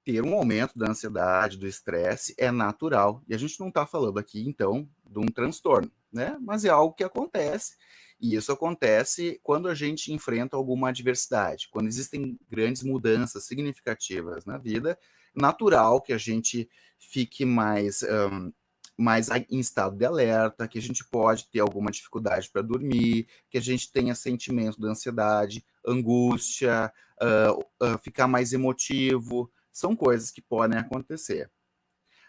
ter um aumento da ansiedade, do estresse, é natural. E a gente não está falando aqui, então, de um transtorno, né? Mas é algo que acontece. E isso acontece quando a gente enfrenta alguma adversidade, quando existem grandes mudanças significativas na vida, natural que a gente fique mais em estado de alerta, que a gente pode ter alguma dificuldade para dormir, que a gente tenha sentimento de ansiedade, angústia, ficar mais emotivo, são coisas que podem acontecer.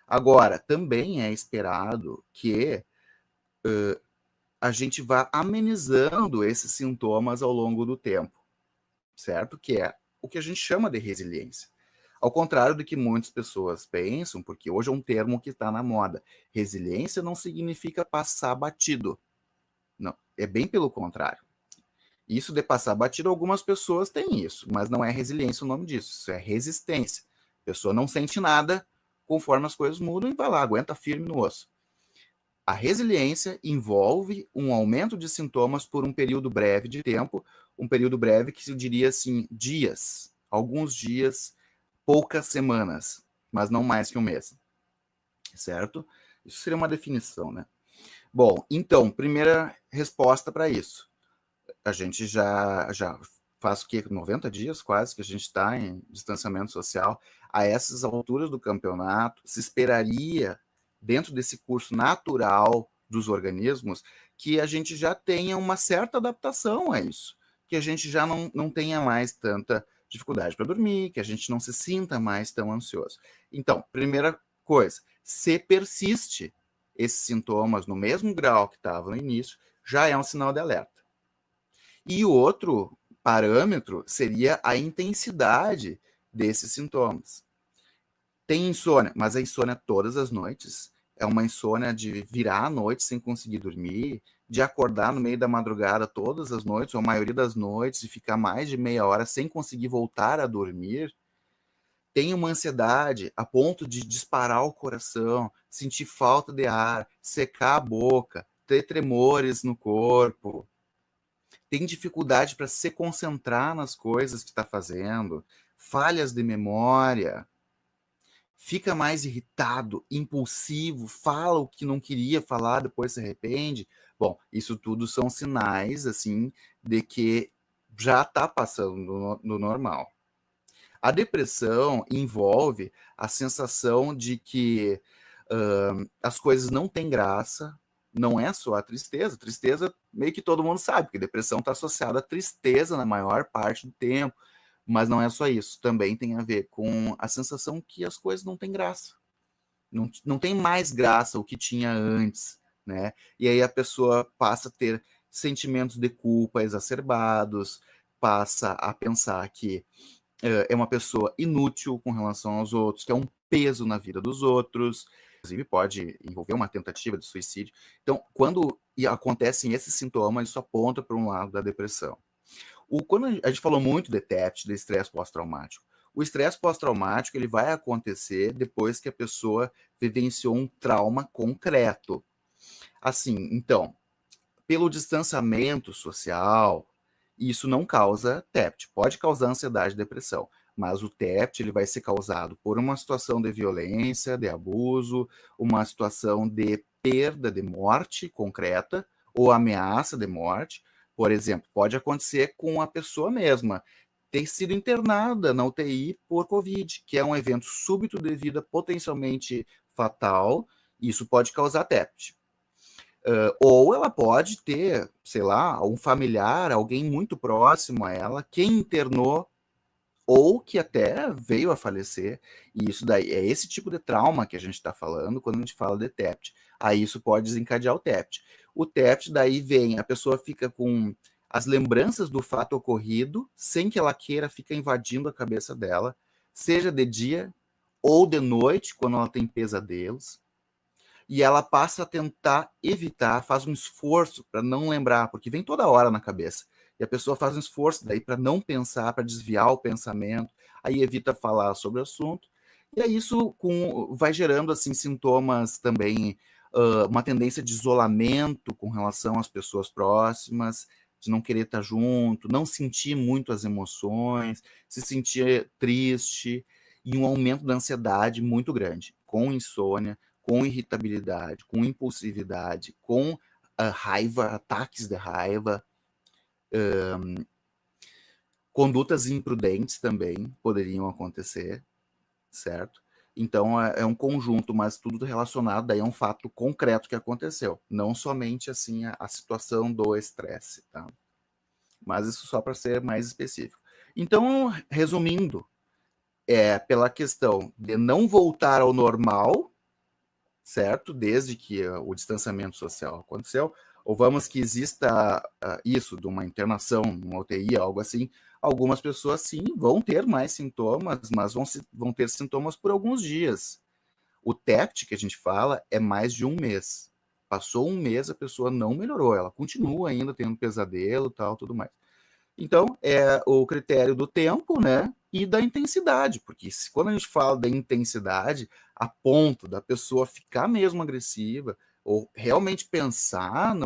Agora, também é esperado que a gente vá amenizando esses sintomas ao longo do tempo, certo? Que é o que a gente chama de resiliência. Ao contrário do que muitas pessoas pensam, porque hoje é um termo que está na moda. Resiliência não significa passar batido. Não, é bem pelo contrário. Isso de passar batido, algumas pessoas têm isso, mas não é resiliência o nome disso, isso é resistência. A pessoa não sente nada conforme as coisas mudam e vai lá, aguenta firme no osso. A resiliência envolve um aumento de sintomas por um período breve de tempo, um período breve que eu diria assim, dias, alguns dias, poucas semanas, mas não mais que um mês, certo? Isso seria uma definição, né? Bom, então, primeira resposta para isso. A gente já faz o quê? 90 dias quase que a gente está em distanciamento social. A essas alturas do campeonato, se esperaria, dentro desse curso natural dos organismos, que a gente já tenha uma certa adaptação a isso, que a gente já não tenha mais tanta dificuldade para dormir, que a gente não se sinta mais tão ansioso. Então, primeira coisa, se persiste esses sintomas no mesmo grau que estava no início, já é um sinal de alerta. E o outro parâmetro seria a intensidade desses sintomas. Tem insônia, mas a insônia todas as noites? É uma insônia de virar à noite sem conseguir dormir, de acordar no meio da madrugada todas as noites, ou a maioria das noites, e ficar mais de meia hora sem conseguir voltar a dormir? Tem uma ansiedade a ponto de disparar o coração, sentir falta de ar, secar a boca, ter tremores no corpo, tem dificuldade para se concentrar nas coisas que está fazendo, falhas de memória, fica mais irritado, impulsivo, fala o que não queria falar, depois se arrepende. Bom, isso tudo são sinais assim de que já está passando no normal. A depressão envolve a sensação de que as coisas não têm graça, não é só a tristeza. Tristeza, meio que todo mundo sabe, que depressão está associada à tristeza na maior parte do tempo, mas não é só isso. Também tem a ver com a sensação que as coisas não têm graça. Não tem mais graça o que tinha antes, né? E aí a pessoa passa a ter sentimentos de culpa exacerbados, passa a pensar que é uma pessoa inútil com relação aos outros, que é um peso na vida dos outros, inclusive pode envolver uma tentativa de suicídio. Então, quando acontecem esses sintomas, isso aponta para um lado da depressão. Quando a gente falou muito de TEPT, de estresse pós-traumático, o estresse pós-traumático ele vai acontecer depois que a pessoa vivenciou um trauma concreto. Assim, então, pelo distanciamento social, isso não causa TEPT. Pode causar ansiedade e depressão, mas o TEPT ele vai ser causado por uma situação de violência, de abuso, uma situação de perda de morte concreta ou ameaça de morte. Por exemplo, pode acontecer com a pessoa mesma ter sido internada na UTI por Covid, que é um evento súbito de vida potencialmente fatal. Isso pode causar TEPT. Ou ela pode ter, sei lá, um familiar, alguém muito próximo a ela, que internou ou que até veio a falecer. E isso daí é esse tipo de trauma que a gente está falando quando a gente fala de TEPT. Aí isso pode desencadear o TEPT. O TEPT daí vem, a pessoa fica com as lembranças do fato ocorrido, sem que ela queira, fica invadindo a cabeça dela, seja de dia ou de noite, quando ela tem pesadelos, e ela passa a tentar evitar, faz um esforço para não lembrar, porque vem toda hora na cabeça. E a pessoa faz um esforço daí para não pensar, para desviar o pensamento, aí evita falar sobre o assunto. E aí isso vai gerando assim sintomas também, uma tendência de isolamento com relação às pessoas próximas, de não querer estar junto, não sentir muito as emoções, se sentir triste. e um aumento da ansiedade muito grande, com insônia, com irritabilidade, com impulsividade, com raiva, ataques de raiva, condutas imprudentes também poderiam acontecer, certo? Então é um conjunto, mas tudo relacionado daí a um fato concreto que aconteceu, não somente assim a situação do estresse, tá? Mas isso só para ser mais específico. Então, resumindo, pela questão de não voltar ao normal, certo? Desde que o distanciamento social aconteceu, ou vamos que exista isso, de uma internação, uma UTI, algo assim, algumas pessoas sim vão ter mais sintomas, mas vão ter sintomas por alguns dias. O TEPT, que a gente fala, é mais de um mês. Passou um mês, a pessoa não melhorou, ela continua ainda tendo pesadelo, tal, tudo mais. Então, é o critério do tempo, né? E da intensidade, porque quando a gente fala da intensidade, a ponto da pessoa ficar mesmo agressiva, ou realmente pensar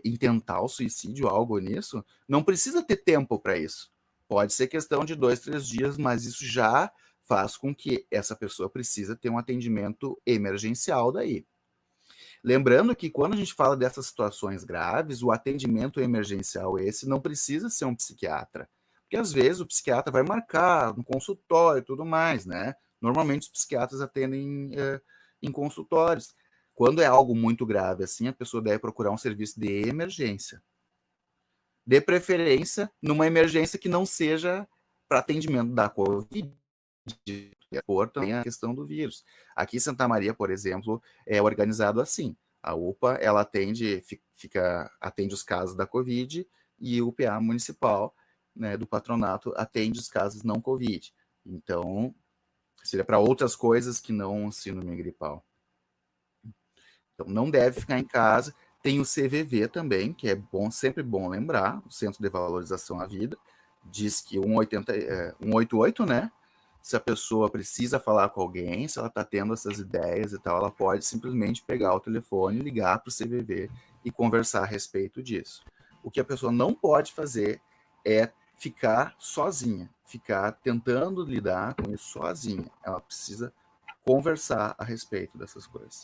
em tentar o suicídio, algo nisso, não precisa ter tempo para isso. Pode ser questão de 2, 3 dias, mas isso já faz com que essa pessoa precisa ter um atendimento emergencial daí. Lembrando que quando a gente fala dessas situações graves, o atendimento emergencial esse não precisa ser um psiquiatra, porque às vezes o psiquiatra vai marcar no consultório e tudo mais, né? Normalmente os psiquiatras atendem em consultórios. Quando é algo muito grave assim, a pessoa deve procurar um serviço de emergência. De preferência, numa emergência que não seja para atendimento da Covid, por também a questão do vírus. Aqui em Santa Maria, por exemplo, é organizado assim. A UPA, ela atende os casos da Covid e o UPA municipal, né, do patronato, atende os casos não Covid. Então, seria para outras coisas que não síndrome gripal. Então, não deve ficar em casa. Tem o CVV também, que é bom, sempre bom lembrar, o Centro de Valorização à Vida, diz que 188, né? Se a pessoa precisa falar com alguém, se ela está tendo essas ideias e tal, ela pode simplesmente pegar o telefone, ligar para o CVV e conversar a respeito disso. O que a pessoa não pode fazer é ficar sozinha, ficar tentando lidar com isso sozinha. Ela precisa conversar a respeito dessas coisas.